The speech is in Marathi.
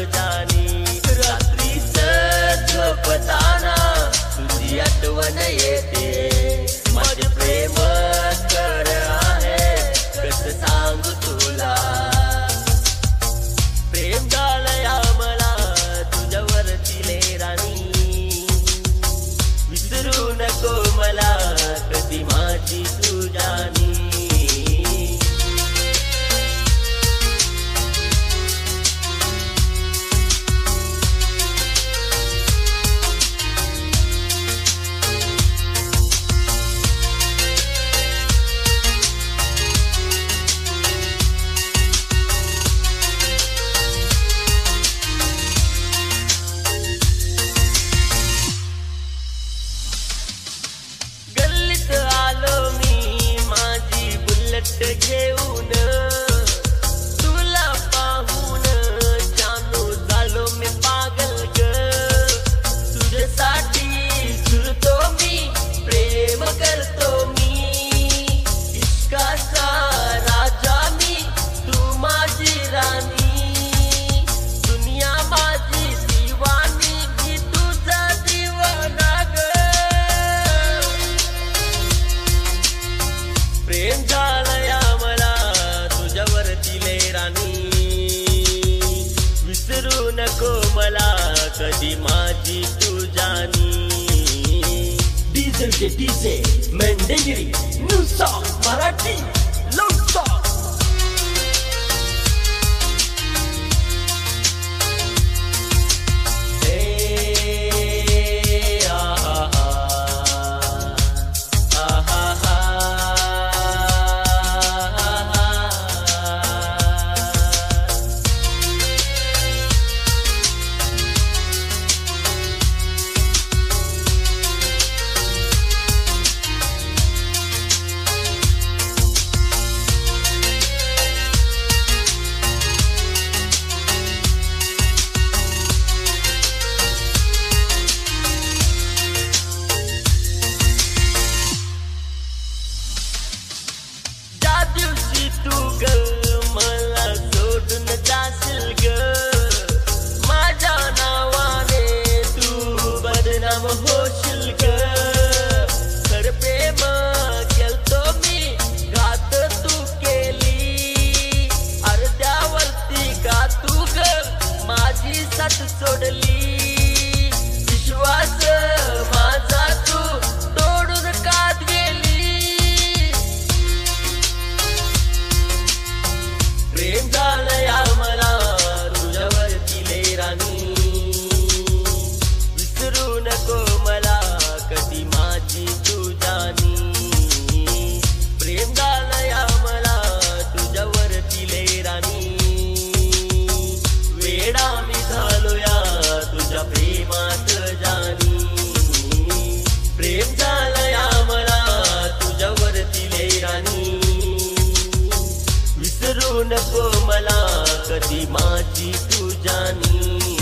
जानी. रात्रीच झोपताना तुझी आठवण येते. माझे प्रेम खर आहे कसं सांगू तुला. प्रेम झालंय मला तुझ्यावरती लय राणी. विसरू नको मला कधी माझी तू जानी. घेऊन तुला पाहून जानू झालो मी पागल ग. तुझ्यासाठी झुरतो मी प्रेम करतो मी. इश्काचा राजा मी तू माझी राणी. दुनिया माझी दिवाणी मी तुझा दिवाना ग. प्रेम झालंय विसरू नको मला कधी माझी तू जानी. डीजे मेंढेगिरी न्यू सॉन्ग मराठी लव सॉन्ग. तू ग मला सोडून जाशील ग. माझ्या नावाने तू बदनाम होशील ग. खर प्रेम केलतो मी घात तू केली. अर्ध्यावरती का तू ग माझी साथ सोडली. विश्वास माझा तू तोडून का गेली. प्रेम झालंय मला तुझ्यावरती लय राणी. विसरू नको मला कधी माझी तू जानी. प्रेम झालंय मला तुझ्यावरती लय राणी. वेडा मी झालोया तुझ्या प्रेमात जानी. प्रेम झालंय मला तुझ्यावरती लय राणी. विसरू नको मला कधी माझी तू जानी.